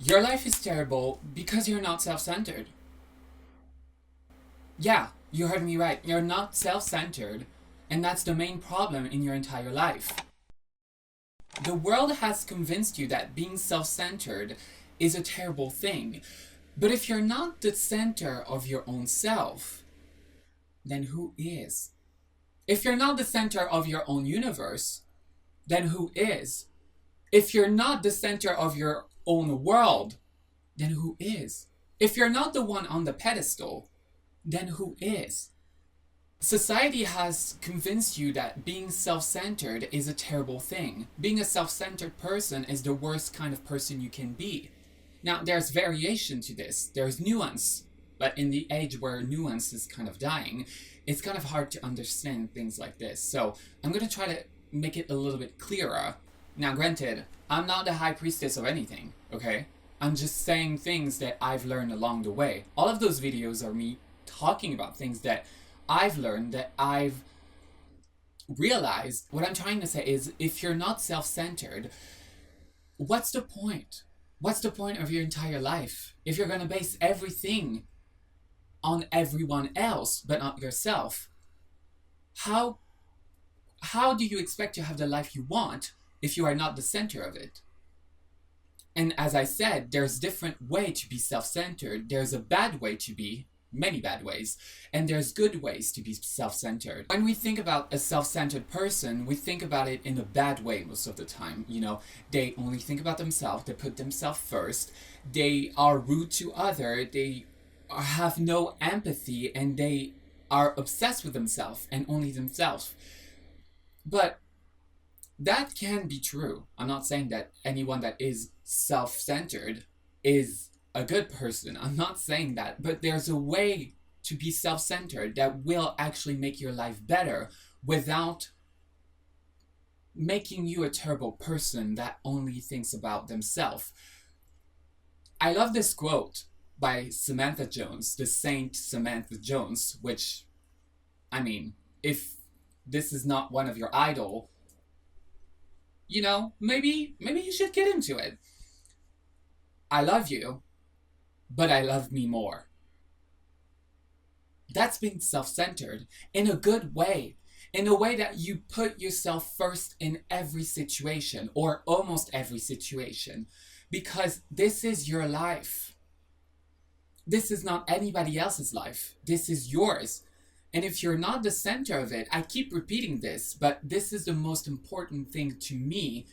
Your life is terrible because you're not self centered. Yeah, you heard me right. You're not self centered, and that's the main problem in your entire life. The world has convinced you that being self centered is a terrible thing. But if you're not the center of your own self, then who is? If you're not the center of your own universe, then who is? If you're not the center of your own world, then who is? If you're not the one on the pedestal, then who is? Society has convinced you that being self centered is a terrible thing. Being a self centered person is the worst kind of person you can be. Now, there's variation to this, there's nuance, but in the age where nuance is kind of dying, it's kind of hard to understand things like this. So, I'm going to try to make it a little bit clearer. Now, granted, I'm not the high priestess of anything, okay? I'm just saying things that I've learned along the way. All of those videos are me talking about things that I've learned, that I've realized. What I'm trying to say is, if you're not self-centered, what's the point? What's the point of your entire life if you're going to base everything on everyone else but not yourself? How do you expect to have the life you want if you are not the center of it? And as I said, there's different way to be self-centered. There's a bad way to be, many bad ways, and there's good ways to be self-centered. When we think about a self-centered person, we think about it in a bad way most of the time. You know, they only think about themselves, they put themselves first, they are rude to others, they have no empathy, and they are obsessed with themselves and only themselves. But that can be true. I'm not saying that anyone that is self-centered is a good person. I'm not saying that. But there's a way to be self-centered that will actually make your life better without making you a terrible person that only thinks about themselves. I love this quote by Samantha Jones, the Saint Samantha Jones, which, I mean, if this is not one of your idol, you know, maybe you should get into it. I love you, but I love me more. That's being self-centered in a good way, in a way that you put yourself first in every situation, or almost every situation, because this is your life. This is not anybody else's life. This is yours. And if you're not the center of it, I keep repeating this, but this is the most important thing to me.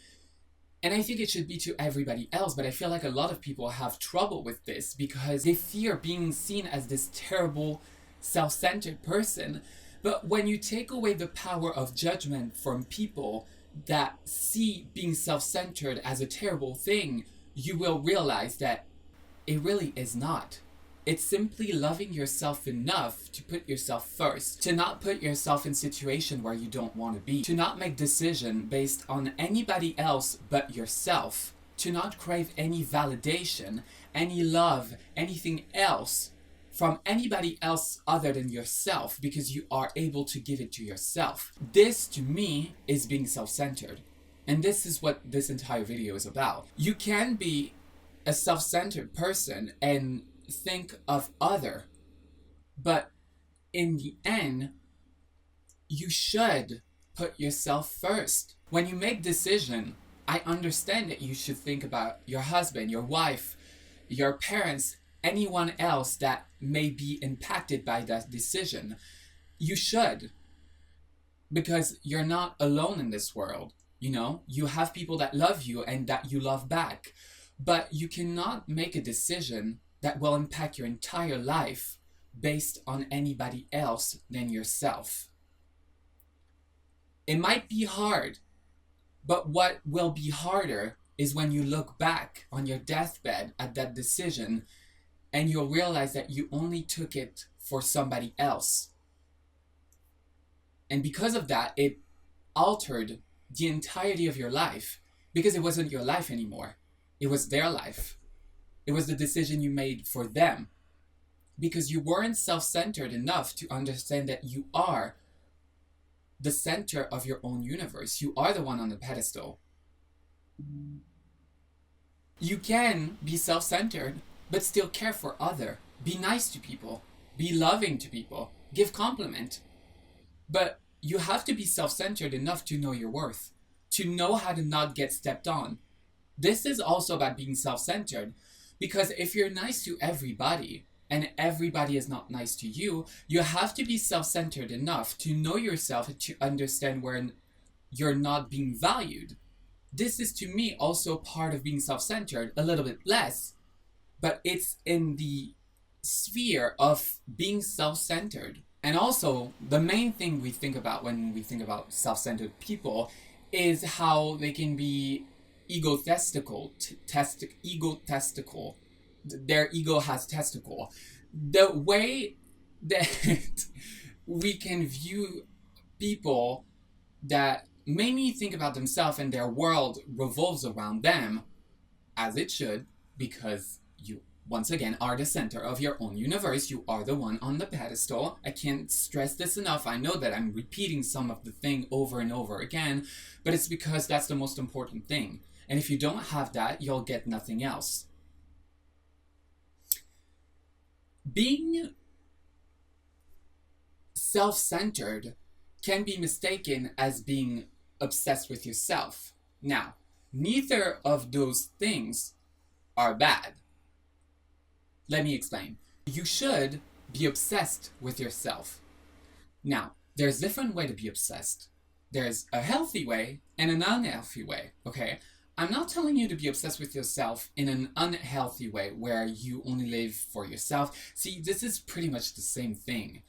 And I think it should be to everybody else, but I feel like a lot of people have trouble with this because they fear being seen as this terrible, self-centered person. But when you take away the power of judgment from people that see being self-centered as a terrible thing, you will realize that it really is not. It's simply loving yourself enough to put yourself first, to not put yourself in a situation where you don't want to be, to not make decisions based on anybody else but yourself, to not crave any validation, any love, anything else from anybody else other than yourself, because you are able to give it to yourself. This, to me, is being self-centered. And this is what this entire video is about. You can be a self-centered person and think of other, but in the end, you should put yourself first. When you make decision, I understand that you should think about your husband, your wife, your parents, anyone else that may be impacted by that decision. You should, because you're not alone in this world. You know, you have people that love you and that you love back, but you cannot make a decision that will impact your entire life based on anybody else than yourself. It might be hard, but what will be harder is when you look back on your deathbed at that decision and you'll realize that you only took it for somebody else. And because of that, it altered the entirety of your life, because it wasn't your life anymore. It was their life. It was the decision you made for them, because you weren't self-centered enough to understand that you are the center of your own universe. You are the one on the pedestal. You can be self-centered, but still care for other. Be nice to people. Be loving to people. Give compliment. But you have to be self-centered enough to know your worth, to know how to not get stepped on. This is also about being self-centered, because if you're nice to everybody and everybody is not nice to you, you have to be self-centered enough to know yourself and to understand where you're not being valued. This is to me also part of being self-centered, a little bit less, but it's in the sphere of being self-centered. And also, the main thing we think about when we think about self-centered people is how they can be egotistical. Egotistical. Their ego has testicle. The way that we can view people that mainly think about themselves and their world revolves around them, as it should, because you, once again, are the center of your own universe. You are the one on the pedestal. I can't stress this enough. I know that I'm repeating some of the thing over and over again, but it's because that's the most important thing. And if you don't have that, you'll get nothing else. Being self-centered can be mistaken as being obsessed with yourself. Now, neither of those things are bad. Let me explain. You should be obsessed with yourself. Now, there's different way to be obsessed. There's a healthy way and an unhealthy way, okay? I'm not telling you to be obsessed with yourself in an unhealthy way where you only live for yourself. See, this is pretty much the same thing.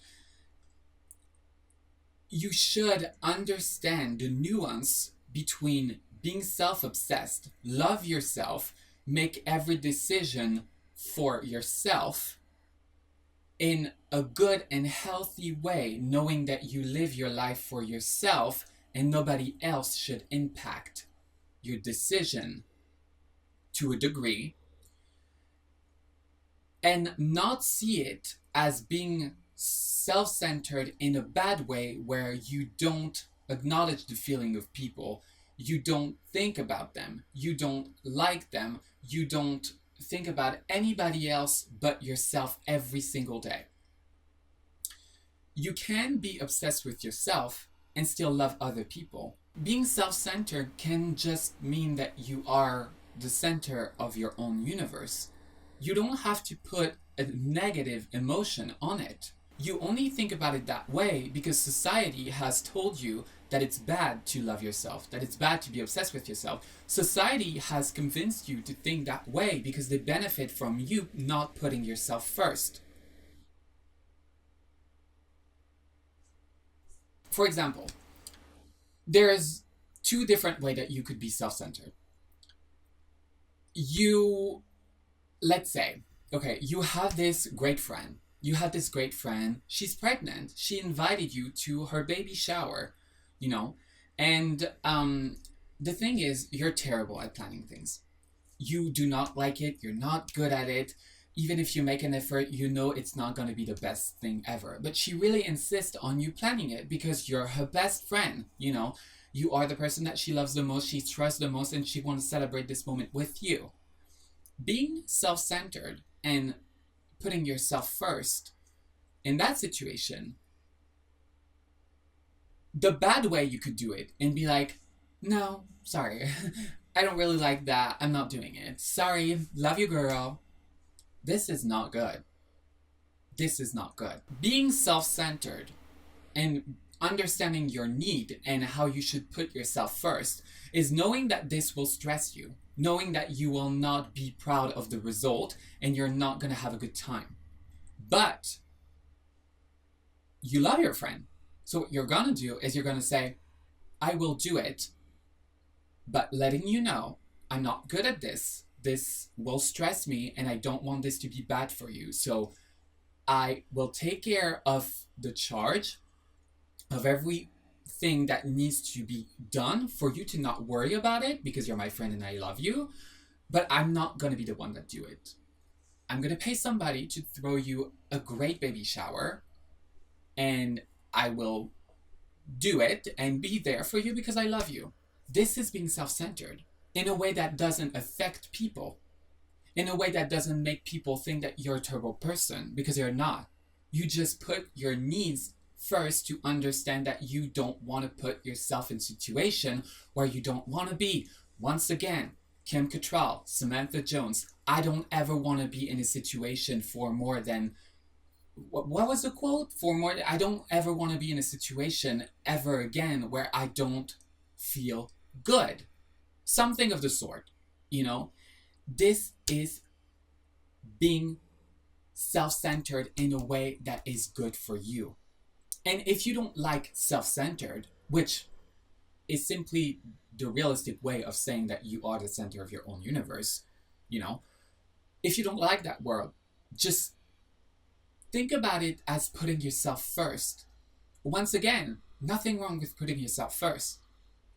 You should understand the nuance between being self-obsessed, love yourself, make every decision for yourself in a good and healthy way, knowing that you live your life for yourself and nobody else should impact your decision to a degree, and not see it as being self-centered in a bad way where you don't acknowledge the feeling of people, you don't think about them, you don't like them, you don't think about anybody else but yourself every single day. You can be obsessed with yourself and still love other people. Being self-centered can just mean that you are the center of your own universe. You don't have to put a negative emotion on it. You only think about it that way because society has told you that it's bad to love yourself, that it's bad to be obsessed with yourself. Society has convinced you to think that way because they benefit from you not putting yourself first. For example, there's two different ways that you could be self-centered. You, let's say, okay, you have this great friend. She's pregnant. She invited you to her baby shower, you know? And the thing is, you're terrible at planning things. You do not like it. You're not good at it. Even if you make an effort, you know it's not going to be the best thing ever. But she really insists on you planning it because you're her best friend, you know? You are the person that she loves the most, she trusts the most, and she wants to celebrate this moment with you. Being self-centered and putting yourself first in that situation, the bad way you could do it and be like, no, sorry, I don't really like that, I'm not doing it. Sorry, love you, girl. This is not good. This is not good. Being self-centered and understanding your need and how you should put yourself first is knowing that this will stress you, knowing that you will not be proud of the result and you're not going to have a good time. But you love your friend. So what you're going to do is you're going to say, I will do it, but letting you know I'm not good at this. This will stress me and I don't want this to be bad for you. So I will take care of the charge of everything that needs to be done for you to not worry about it because you're my friend and I love you, but I'm not going to be the one that do it. I'm going to pay somebody to throw you a great baby shower and I will do it and be there for you because I love you. This is being self-centered in a way that doesn't affect people. in a way that doesn't make people think that you're a terrible person, because you're not. You just put your needs first to understand that you don't want to put yourself in a situation where you don't want to be. Once again, Kim Cattrall, Samantha Jones, I don't ever want to be in a situation for more than, what was the quote? For more, I don't ever want to be in a situation ever again where I don't feel good. Something of the sort, you know? This is being self-centered in a way that is good for you. And if you don't like self-centered, which is simply the realistic way of saying that you are the center of your own universe, you know, if you don't like that word, just think about it as putting yourself first. Once again, nothing wrong with putting yourself first.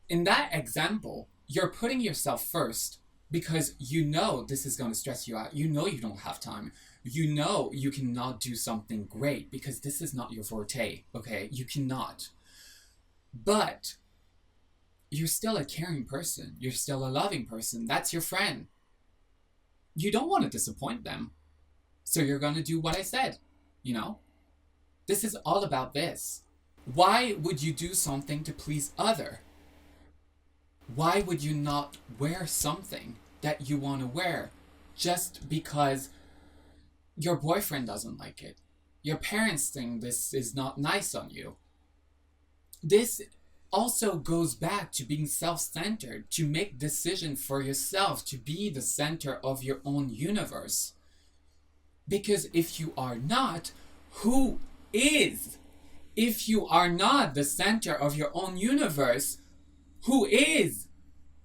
In that example, you're putting yourself first because you know this is going to stress you out. You know you don't have time. You know you cannot do something great because this is not your forte, okay? You cannot. But you're still a caring person. You're still a loving person. That's your friend. You don't want to disappoint them. So you're going to do what I said, you know? This is all about this. Why would you do something to please other? Why would you not wear something that you want to wear just because your boyfriend doesn't like it? Your parents think this is not nice on you. This also goes back to being self-centered, to make decisions for yourself, to be the center of your own universe. Because if you are not, who is? If you are not the center of your own universe, who is?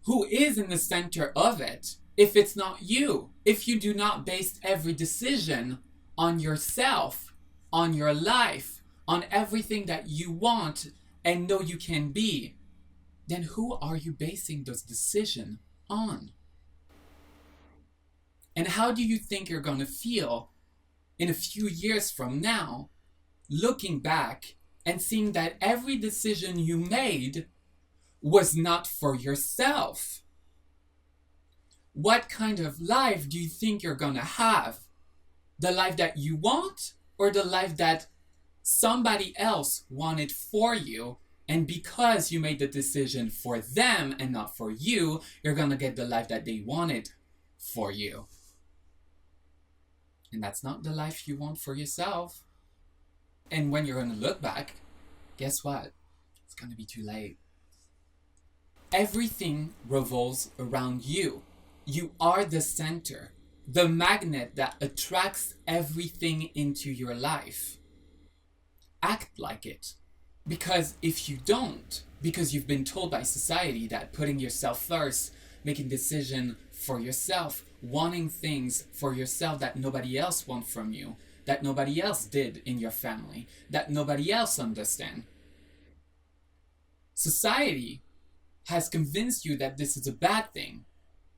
Who is in the center of it? If it's not you, if you do not base every decision on yourself, on your life, on everything that you want and know you can be, then who are you basing those decisions on? And how do you think you're going to feel in a few years from now, looking back and seeing that every decision you made was not for yourself? What kind of life do you think you're going to have? The life that you want, or the life that somebody else wanted for you, and because you made the decision for them and not for you, you're going to get the life that they wanted for you? And that's not the life you want for yourself. And when you're going to look back, guess what? It's going to be too late. Everything revolves around you. You are the center, the magnet that attracts everything into your life. Act like it. Because if you don't, because you've been told by society that putting yourself first, making decisions for yourself, wanting things for yourself that nobody else wants from you, that nobody else did in your family, that nobody else understands. Society has convinced you that this is a bad thing,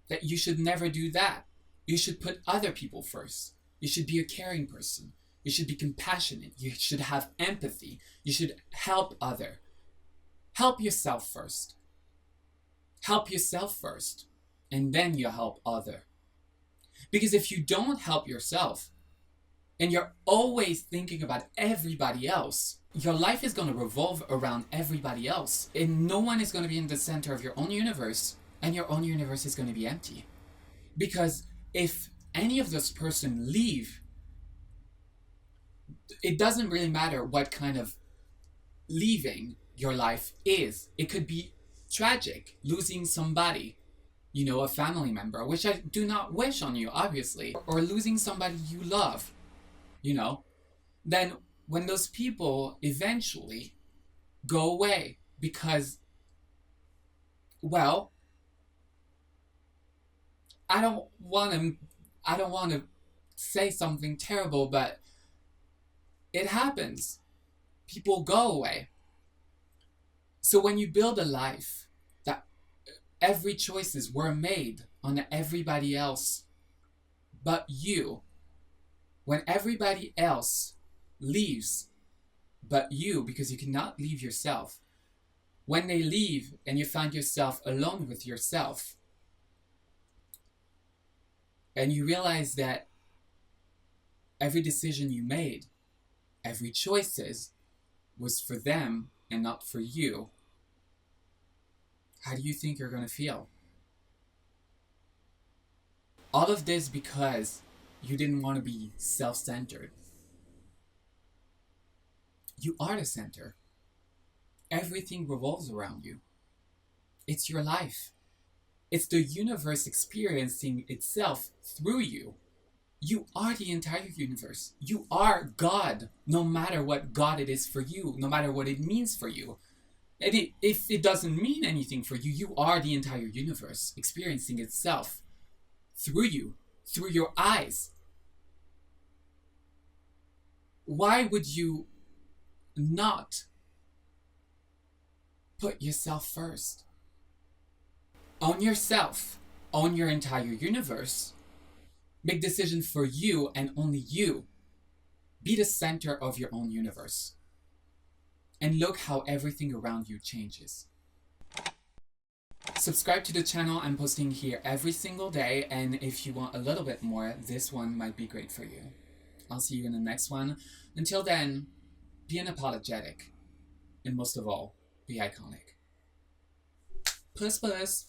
that you should never do that. You should put other people first. You should be a caring person. You should be compassionate. You should have empathy. You should help other. Help yourself first. Help yourself first, and then you help other. Because if you don't help yourself, and you're always thinking about everybody else, your life is going to revolve around everybody else, and no one is going to be in the center of your own universe, and your own universe is going to be empty. Because if any of those person leave, it doesn't really matter what kind of leaving your life is. It could be tragic, losing somebody, you know, a family member, which I do not wish on you, obviously, or losing somebody you love, you know, then when those people eventually go away because, well, I don't want to say something terrible, but it happens. People go away. So when you build a life that every choices were made on everybody else but you, when everybody else leaves but you, because you cannot leave yourself, when they leave and you find yourself alone with yourself, And you realize that every decision you made, every choices was for them and not for you, how do you think you're going to feel? All of this because you didn't want to be self-centered. You are the center. Everything revolves around you. It's your life. It's the universe experiencing itself through you. You are the entire universe. You are God, no matter what God it is for you, no matter what it means for you. And if it doesn't mean anything for you, you are the entire universe experiencing itself through you, through your eyes. Why would you not put yourself first? Own yourself. Own your entire universe. Make decisions for you and only you. Be the center of your own universe. And look how everything around you changes. Subscribe to the channel. I'm posting here every single day, and if you want a little bit more, this one might be great for you. I'll see you in the next one. Until then, be unapologetic. And most of all, be iconic. Puss puss.